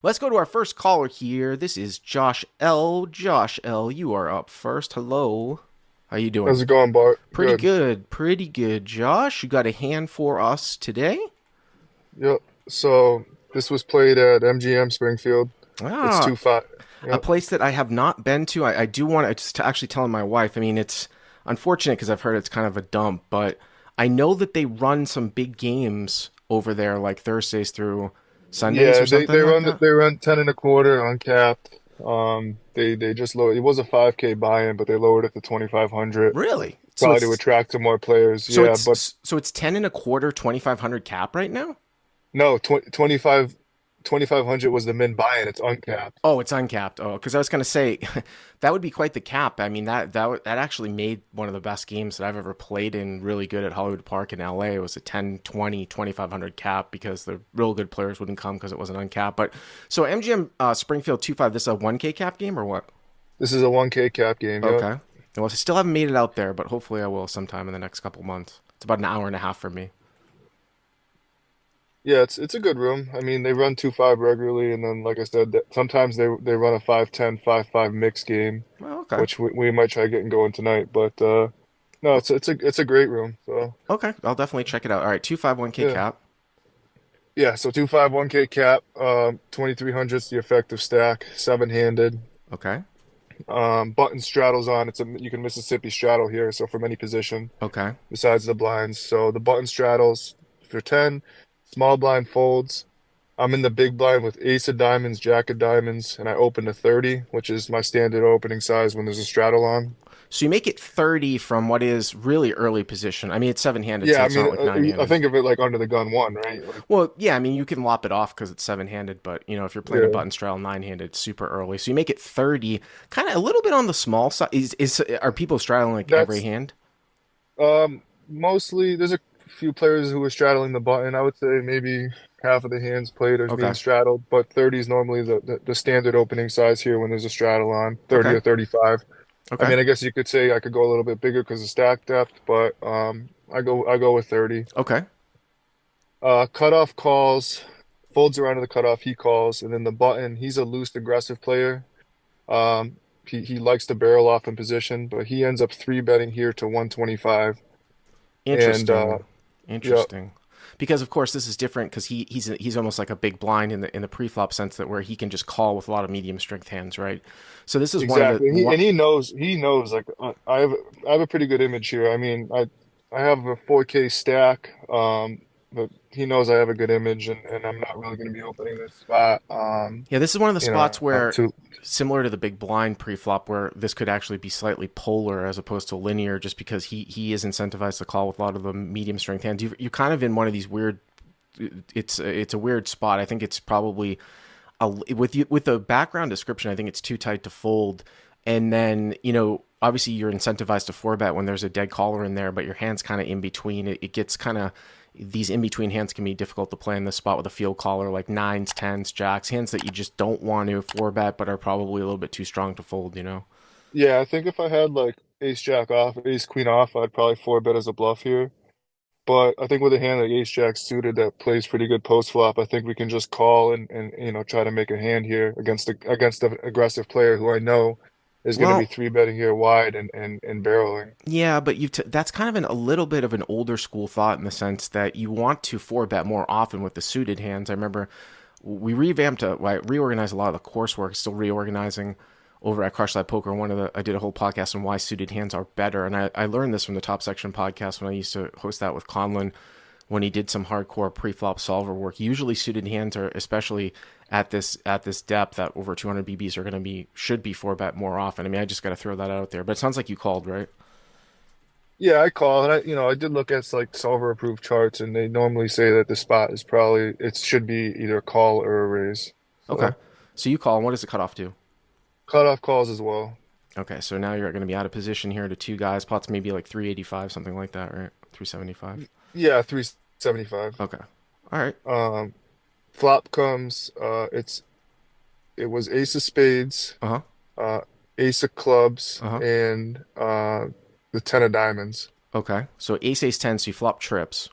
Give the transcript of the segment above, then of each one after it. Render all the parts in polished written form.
Let's go to our first caller here. This is Josh L. Josh L., you are up first. Hello. How you doing? How's it going, Bart? Pretty Good. good. Pretty good, Josh. You got a hand for us today? Yep. So this was played at MGM Springfield. It's Ah, 2-5. a Yep. place that I have not been to. I do want to just actually telling my wife. I mean, it's unfortunate because I've heard it's kind of a dump, but I know that they run some big games over there, like Thursdays through Sundays or Yeah, they something they like run that. they run 10 and a quarter uncapped. They just lowered. It was a 5K buy-in, but they lowered it to 2,500, Really? So probably to it's attract some more players. so Yeah, but it's so it's 10 and a quarter, 2,500 cap right now. no, 2,500 was the min buy-in. It's uncapped. Oh, it's uncapped. Oh, because I was going to say that would be quite the cap. I mean, that actually made one of the best games that I've ever played in really good at Hollywood Park in LA. It was a 10, 20, 2,500 cap because the real good players wouldn't come because it wasn't uncapped. But so MGM Springfield 2-5, this is a 1K cap game or what? This is a 1K cap game. Yep. Okay. Well, I still haven't made it out there, but hopefully I will sometime in the next couple months. It's about an hour and a half for me. Yeah, it's a good room. I mean, they run 2-5 regularly, and then like I said, sometimes they run a 5-10, 5-5 mix game, Well, okay. which we might try getting going tonight. But no, it's a great room. So Okay. I'll definitely check it out. All right. 251K yeah, cap. yeah. So 2-5 1K cap, 2,300 is the effective stack, seven-handed. Okay. Button straddles on. You can Mississippi straddle here, so from any position Okay. besides the blinds. So the button straddles for 10, small blind folds. I'm in the big blind with ace of diamonds, jack of diamonds, and I open to 30, which is my standard opening size when there's a straddle on. So you make it 30 from what is really early position. I mean, it's seven-handed, so Yeah, I it's not mean, like I nine-handed. think of it like under the gun one, right? Like, Well, yeah, I mean, you can lop it off because it's seven-handed, but if you're playing a yeah, button straddle nine-handed, it's super early. So you make it 30, kind of a little bit on the small side. Are people straddling like every that's hand? mostly there's a few players who are straddling the button. I would say maybe half of the hands played are being Okay. straddled, but 30 is normally the standard opening size here when there's a straddle on, 30 Okay. or 35. I Okay. mean, I guess you could say I could go a little bit bigger because of stack depth, but I go with 30. Okay. Cutoff calls, folds around to the cutoff, he calls, and then the button, he's a loose aggressive player. He likes to barrel off in position, but he ends up three betting here to 125. And Interesting. yeah, Interesting. Because of course this is different because he's almost like a big blind in the preflop sense that where he can just call with a lot of medium strength hands, right? So this is one of the exactly. one, He knows like I have a pretty good image here. I mean, I have a 4K stack, but he knows I have a good image, and I'm not really going to be opening this spot. yeah, this is one of the spots where, Too. similar to the big blind preflop, where this could actually be slightly polar as opposed to linear, just because he is incentivized to call with a lot of the medium strength hands. You're kind of in one of these weird. It's a weird spot. I think it's probably with the background description. I think it's too tight to fold, and then obviously you're incentivized to four bet when there's a dead caller in there, but your hand's kind of in between. It gets kind of these in between hands can be difficult to play in this spot with a field caller like nines, tens, jacks, hands that you just don't want to four bet, but are probably a little bit too strong to fold. Yeah, I think if I had like ace jack off, ace queen off, I'd probably four bet as a bluff here. But I think with a hand like ace jack suited that plays pretty good post flop, I think we can just call and try to make a hand here against the aggressive player who I know is going to be Well, three betting here wide and barreling. yeah, but that's kind of a little bit of an older school thought in the sense that you want to four bet more often with the suited hands. I remember we reorganized a lot of the coursework, still reorganizing over at Crush That Poker. I did a whole podcast on why suited hands are better, and I learned this from the Top Section podcast when I used to host that with Conlon when he did some hardcore pre-flop solver work. Usually suited hands are, especially at this depth at over 200 BBs, should be four bet more often. I mean, I just got to throw that out there. But it sounds like you called, right? Yeah, I call and I did look at like solver approved charts, and they normally say that the spot is probably it should be either a call or a raise. Okay. So So you call, and what does the cutoff do? cutoff calls as well. Okay, so now you're going to be out of position here to two guys. Pots maybe like 385, something like that, right? 375. Yeah, 375. Okay. All right. Um, Flop comes. It was ace of spades, Uh huh. uh, ace of clubs, Uh huh. and the ten of diamonds. Okay. So ace ten, so you flop trips.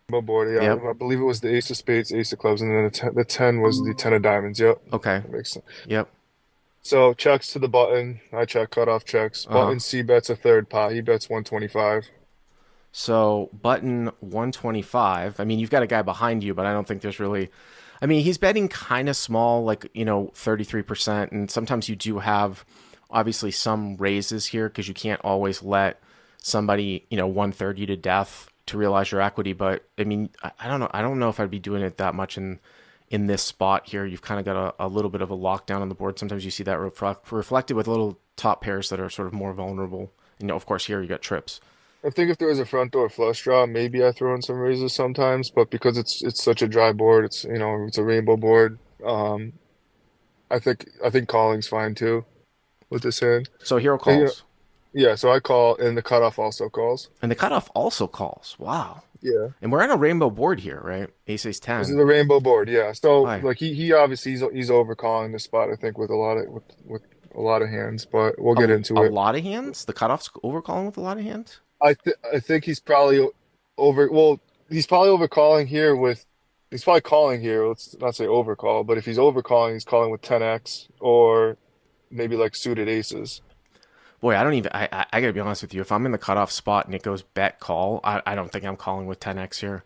board. Yep. Yeah, I believe it was the ace of spades, ace of clubs, and then the 10 was the 10 of diamonds. Yep. Okay. That makes sense. Yep. So checks to the button. I check, cut off checks. Uh-huh. Button C bets a third pot. He bets 125. So button 125. I mean, you've got a guy behind you, but I don't think there's really. I mean, he's betting kind of small, like 33%, and sometimes you do have obviously some raises here because you can't always let somebody 130 to death to realize your equity. But I mean, I don't know. I don't know if I'd be doing it that much in this spot here. You've kind of got a little bit of a lockdown on the board. Sometimes you see that reflected with little top pairs that are sort of more vulnerable. Of course, here you got trips. I think if there was a front door flush draw, maybe I throw in some raises sometimes, but because it's such a dry board, it's a rainbow board. I think calling's fine too with this hand. So hero And, calls. yeah, so I call and the cutoff also calls. And the cutoff also calls. Wow. Yeah. And we're on a rainbow board here, right? Ace Ace This is 10. a rainbow board, yeah. So Why? like he obviously he's overcalling the spot, I think, with a lot of hands, but we'll get A into it. lot of hands? The cutoff's overcalling with a lot of hands? I think he's probably over. Well, he's probably overcalling here with. He's probably calling here. Let's not say overcall, but if he's overcalling, he's calling with 10x or maybe like suited aces. Boy, I don't even. I gotta be honest with you. If I'm in the cutoff spot and it goes bet call, I don't think I'm calling with 10x here.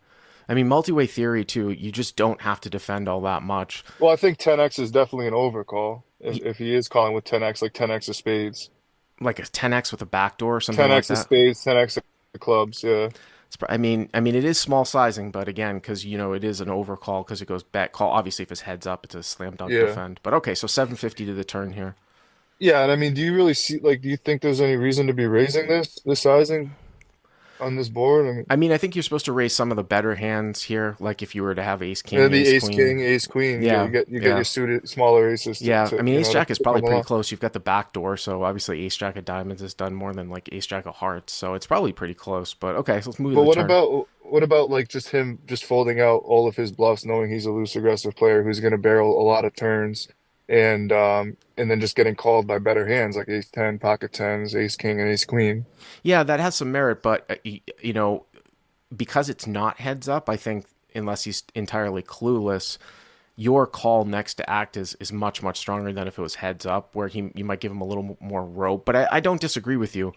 I mean, multi-way theory too. You just don't have to defend all that much. Well, I think 10x is definitely an overcall if he is calling with 10x, like 10x of spades, Like a 10x with a backdoor or something like 10x of that. spades, 10x of clubs. Yeah, I mean, it is small sizing, but again, because it is an overcall because it goes bet call. Obviously, if it's heads up, it's a slam dunk yeah. defend. But okay, so 750 to the turn here. Yeah, and I mean, do you really see like do you think there's any reason to be raising this sizing on this board? I mean, I mean, I think you're supposed to raise some of the better hands here. Like if you were to have ace yeah, king, the ace ace queen. king, ace queen, Yeah, you get yeah, your suited smaller aces yeah. I to mean, ace jack is to probably come pretty along. close. You've got the back door, so obviously ace jack of diamonds has done more than like ace jack of hearts. So it's probably pretty close. But okay, so let's move to But the turn. what about like just him just folding out all of his bluffs, knowing he's a loose aggressive player who's going to barrel a lot of turns, and then just getting called by better hands like ace 10, pocket tens, ace king, and ace queen. Yeah, that has some merit, but because it's not heads up, I think unless he's entirely clueless, your call next to act is much much stronger than if it was heads up, where you might give him a little more rope. But I don't disagree with you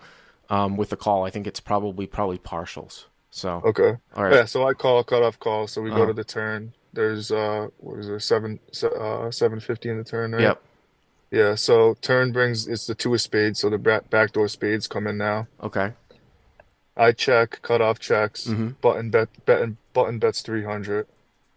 with the call. I think it's probably partials. So, Okay, all right. yeah. So I call cutoff call. So we go Uh, to the turn. There's what is there 750 in the turn, right? yep. Yeah. So turn brings it's the two of spades. So the backdoor spades come in now. Okay. I check, cutoff checks, Mm-hmm. button bets 300.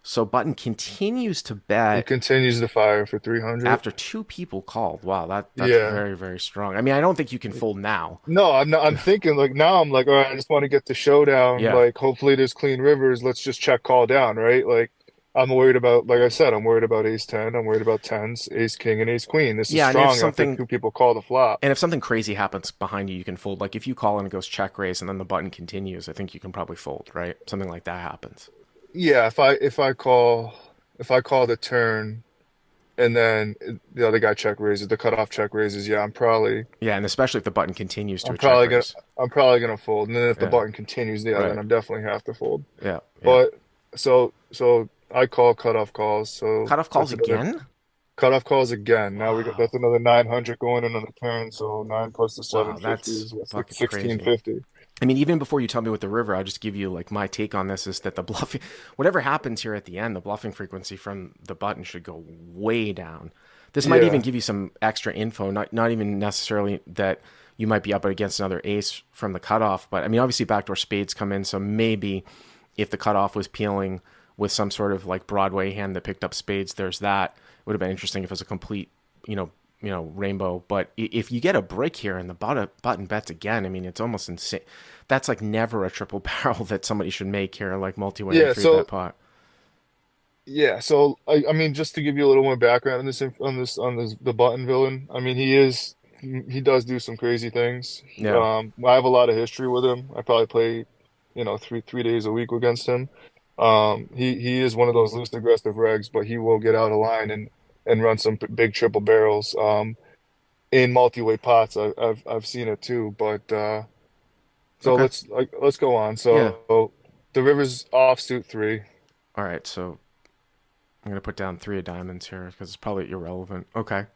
So button continues to He bet continues to fire for 300. after two people called. Wow, that's Yeah. very very strong. I mean, I don't think you can fold now. No, I'm not. I'm thinking like now. I'm like, all right. I just want to get the showdown. Yeah. Like, hopefully there's clean rivers. Let's just check call down, right? Like, I'm worried about. Like I said, I'm worried about ace 10. I'm worried about tens, ace king, and ace queen. This is Yeah, and if strong after something two people call the flop. And if something crazy happens behind you, you can fold. Like if you call and it goes check raise and then the button continues, I think you can probably fold, right? Something like that happens. Yeah. If I call the turn and then the other guy check raises, the cutoff check raises. Yeah, Yeah, and especially if the button continues to I'm a check probably gonna raise. I'm probably gonna fold. And then if the Yeah, button continues, yeah, then right. I'm definitely have to fold. Yeah, yeah. But so I call cutoff calls. So Cutoff calls that's another again? cutoff calls again. Now we got Wow. that's another 900 going in on the turn. So nine plus the Wow, 750 that's is what's like fucking crazy. 1650. I mean, even before you tell me with the river, I'll just give you like my take on this is that the bluffing, whatever happens here at the end, the bluffing frequency from the button should go way down. This might even Yeah. give you some extra info, not even necessarily that you might be up against another ace from the cutoff, but I mean, obviously backdoor spades come in, so maybe if the cutoff was peeling with some sort of like Broadway hand that picked up spades, there's that. It would have been interesting if it was a complete, rainbow. But if you get a break here and the button bets again, I mean, it's almost insane. That's like never a triple barrel that somebody should make here, like multi-way and Yeah, three bet so pot. I mean just to give you a little more background on this the button villain. I mean he does do some crazy things. Yeah. I have a lot of history with him. I probably play, three days a week against him. He is one of those loose aggressive regs, but he will get out of line and run some big triple barrels. In multi-way pots, I've seen it too. But so Okay. let's go on. Yeah. The river's offsuit three. All right, so I'm gonna put down three of diamonds here because it's probably irrelevant. Okay,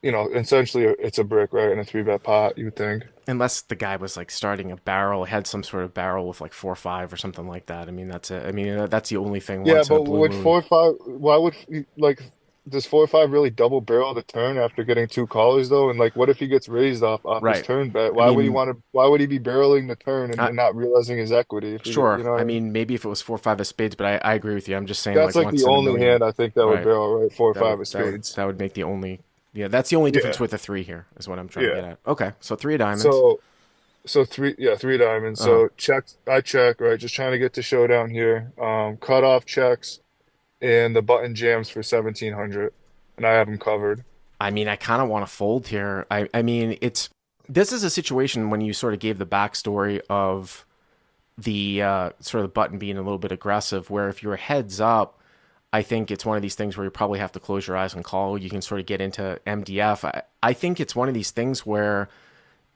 Essentially it's a brick, right? In a three bet pot, you would think. unless the guy was like starting a barrel, had some sort of barrel with like 4 or 5 or something like that. I mean, that's it. I mean, that's the only thing Yeah, once in a but blue would moon. 4-5, why would like does 4-5 really double barrel the turn after getting two callers though? And like what if he gets raised off his Right. turn bet? I mean, Why would he be barreling the turn and, I, and not realizing his equity if he sure. you know what I I mean? mean, maybe if it was 4 or 5 of spades, but I agree with you. I'm just saying That's like like the once in a only million. hand I think that would Right. barrel, right? Four or That would five of that would spades. that would make the only. Yeah, that's the only difference Yeah. with the three here is what I'm trying to Yeah. get at. Okay, so three of diamonds. So three, yeah, three diamonds. Uh huh. So I check, right? Just trying to get to showdown here. Cutoff checks and the button jams for 1700, and I have him covered. I mean, I kind of want to fold here. I mean, it's this is a situation when you sort of gave the backstory of the sort of the button being a little bit aggressive, where if you're heads up, I think it's one of these things where you probably have to close your eyes and call. You can sort of get into MDF. I think it's one of these things where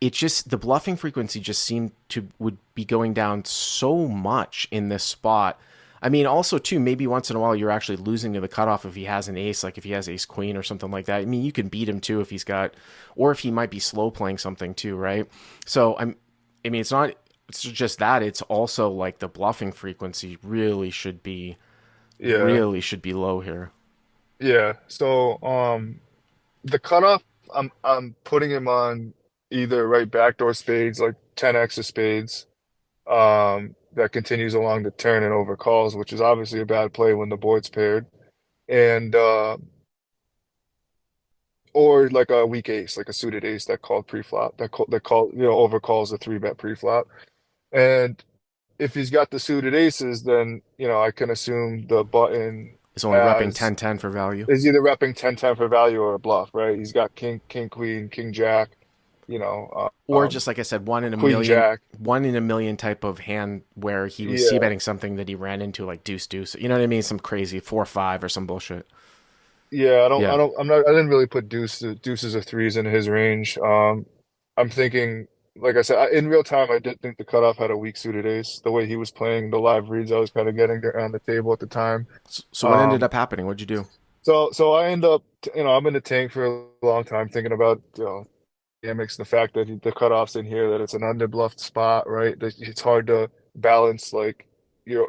it just the bluffing frequency just seemed to would be going down so much in this spot. I mean, also too, maybe once in a while you're actually losing to the cutoff if he has an ace, like if he has ace queen or something like that. I mean, you can beat him too if he's got, or if he might be slow playing something too, right? So I mean, it's not, it's just that. It's also like the bluffing frequency Yeah, really should be low here. yeah. So the cutoff, I'm putting him on either right backdoor spades, like 10x of spades, that continues along the turn and overcalls, which is obviously a bad play when the board's paired, and or like a weak ace, like a suited ace that called preflop, that call overcalls the three bet preflop. And if he's got the suited aces, then I can assume the button It's only repping has 10-10 for value. is either repping 10-10 for value or a bluff, right? He's got king, queen, king, jack, you know, Or just like I said, queen, jack. one in a million type of hand where he was c Yeah. betting something that he ran into like deuce deuce. You know what I mean? Some crazy 4 or 5 or some bullshit. Yeah, Yeah. I didn't really put deuces or threes in his range. I'm thinking, like I said, in real time, I did think the cutoff had a weak suited ace. The way he was playing the live reads, I was kind of getting on the table at the time. So what ended Um, up happening? What'd you do? so I end up, I'm in the tank for a long time thinking about, dynamics, the fact that the cutoff's in here, that it's an underbluffed spot, right? That it's hard to balance like your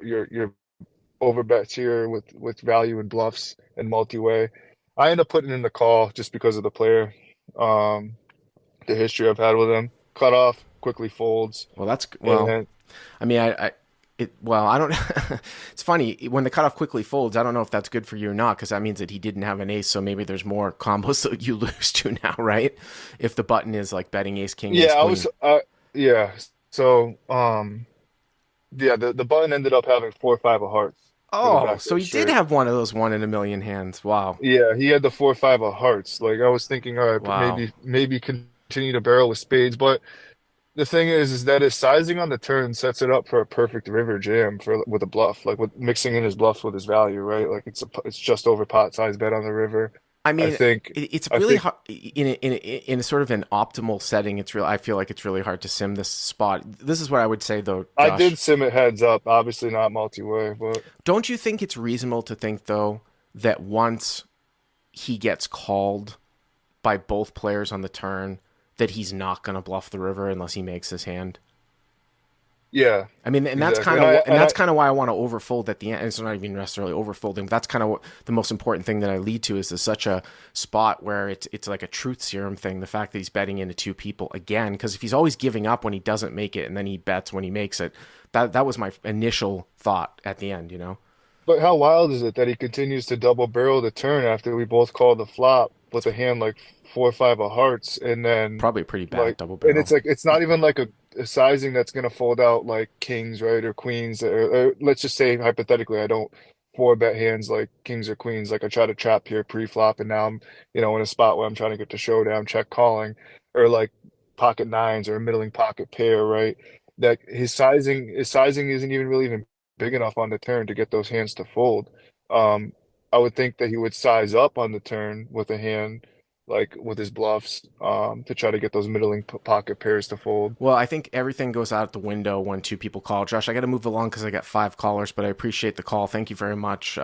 overbets here with value and bluffs and multi-way. I end up putting in the call just because of the player, um, the history I've had with him. Cutoff quickly folds, Well, well. and I mean, well, I don't. It's funny when the cutoff quickly folds. I don't know if that's good for you or not because that means that he didn't have an ace. So maybe there's more combos that you lose to now, right? If the button is like betting ace king, yeah, ace queen. yeah. So, yeah, the button ended up having 4 or 5 of hearts for the Oh, so backdoor he did straight. have one of those one in a million hands. Wow, Yeah, he had the 4 or 5 of hearts. Like I was thinking, all right, wow. maybe continue to barrel with spades, but the thing is that his sizing on the turn sets it up for a perfect river jam for with a bluff, like with mixing in his bluffs with his value, right? Like it's just over pot size bet on the river. I I mean, think it's I really think hard in a sort of an optimal setting. It's real. I feel like it's really hard to sim this spot. This is what I would say though, I Josh. did sim it heads up, obviously not multi-way, but Don't you think it's reasonable to think though that once he gets called by both players on the turn, that he's not going to bluff the river unless he makes his hand? yeah, I mean, and that's exactly. kind And of I and and that's I kind of why I want to overfold at the end. It's not even necessarily overfolding. But that's kind of what the most important thing that I lead to is such a spot where it's like a truth serum thing. The fact that he's betting into two people again, because if he's always giving up when he doesn't make it and then he bets when he makes it, that was my initial thought at the end. You know, But how wild is it that he continues to double barrel the turn after we both call the flop with a hand like 4 or 5 of hearts, and then probably a pretty bad like, double and it's barrel. like it's not even like a sizing that's gonna fold out like kings, right, or queens, or let's just say hypothetically, I don't four bet hands like kings or queens, like I try to trap here pre-flop, and now I'm in a spot where I'm trying to get to showdown, check calling, or like pocket nines or a middling pocket pair, right? That his sizing isn't even big enough on the turn to get those hands to fold. Um, I would think that he would size up on the turn with a hand, like with his bluffs, to try to get those middling pocket pairs to fold. Well, I think everything goes out the window when two people call. Josh, I got to move along because I got five callers, but I appreciate the call. Thank you very much.